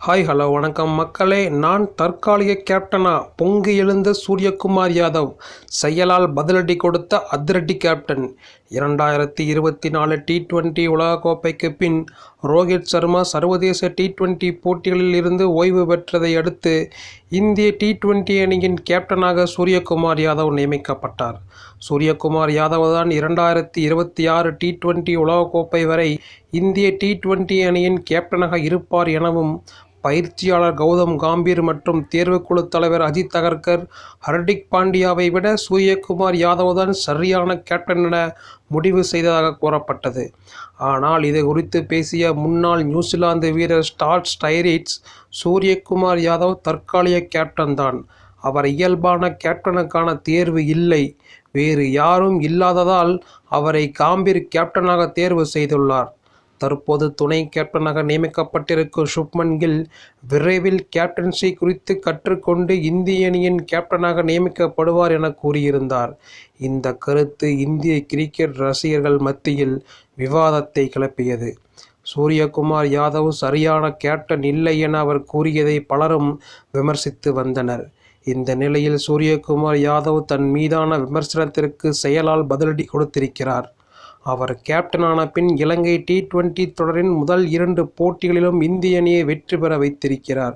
Hi hello வணக்கம் மக்களே. நான் தற்காலிக கேப்டனா பொங்கி எழுந்த சூரியகுமார் யாதவ் செயலால் பதிலடி கொடுத்த அதிரடி கேப்டன். 2024 T20 உலகக்கோப்பைக்கு பின் ரோஹித் சர்மா சர்வதேச T20 போட்டிகளில் இருந்து ஓய்வு பெற்றதை அடுத்து இந்திய T20 அணியின் கேப்டனாக சூரியகுமார் யாதவ் நியமிக்கப்பட்டார். சூரியகுமார் யாதவ் தான் 2026 T20 உலகக்கோப்பை வரை இந்திய T20 அணியின் கேப்டனாக இருப்பார் எனவும் பயிற்சியாளர் கௌதம் காம்பீர் மற்றும் தேர்வுக்குழு தலைவர் அஜித் அகர்கர் ஹர்திக் பாண்டியாவை விட சூரியகுமார் யாதவ் தான் சரியான கேப்டன் என முடிவு செய்ததாக கூறப்பட்டது. ஆனால் இது குறித்து பேசிய முன்னாள் நியூசிலாந்து வீரர் ஸ்காட் ஸ்டைரிட்ஸ், சூரியகுமார் யாதவ் தற்காலிக கேப்டன் தான், அவர் இயல்பான கேப்டனுக்கான தேர்வு இல்லை, வேறு யாரும் இல்லாததால் அவரை காம்பீர் கேப்டனாக தேர்வு செய்துள்ளார். தற்போது துணை கேப்டனாக நியமிக்கப்பட்டிருக்கும் சுப்மன் கில் விரைவில் கேப்டன்சி குறித்து கற்றுக்கொண்டு இந்திய அணியின் கேப்டனாக நியமிக்கப்படுவார் என கூறியிருந்தார். இந்த கருத்து இந்திய கிரிக்கெட் ரசிகர்கள் மத்தியில் விவாதத்தை கிளப்பியது. சூரியகுமார் யாதவ் சரியான கேப்டன் இல்லை என அவர் கூறியதை பலரும் விமர்சித்து வந்தனர். இந்த நிலையில் சூரியகுமார் யாதவ் தன் மீதான விமர்சனத்திற்கு செயலால் பதிலடி கொடுத்திருக்கிறார். அவர் கேப்டனான பின் இலங்கை T20 தொடரின் முதல் 2 போட்டிகளிலும் இந்திய அணியை வெற்றி பெற வைத்திருக்கிறார்.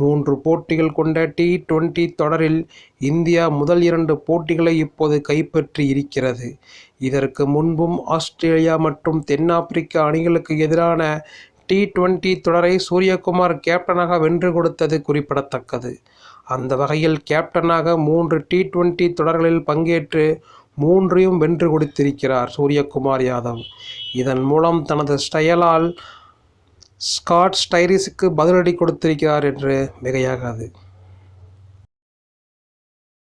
3 போட்டிகள் கொண்ட T20 தொடரில் இந்தியா முதல் 2 போட்டிகளை இப்போது கைப்பற்றி இருக்கிறது. இதற்கு முன்பும் ஆஸ்திரேலியா மற்றும் தென்னாப்பிரிக்கா அணிகளுக்கு எதிரான T20 தொடரை சூரியகுமார் கேப்டனாக வென்று கொடுத்தது குறிப்பிடத்தக்கது. அந்த வகையில் கேப்டனாக 3 T20 தொடர்களில் பங்கேற்று 3ஐயும் வென்று கொடுத்திருக்கிறார் சூரியகுமார் யாதவ். இதன் மூலம் தனது ஸ்டைலால் ஸ்காட் ஸ்டைரிஸுக்கு பதிலடி கொடுத்திருக்கிறார் என்று மிகையாகாது.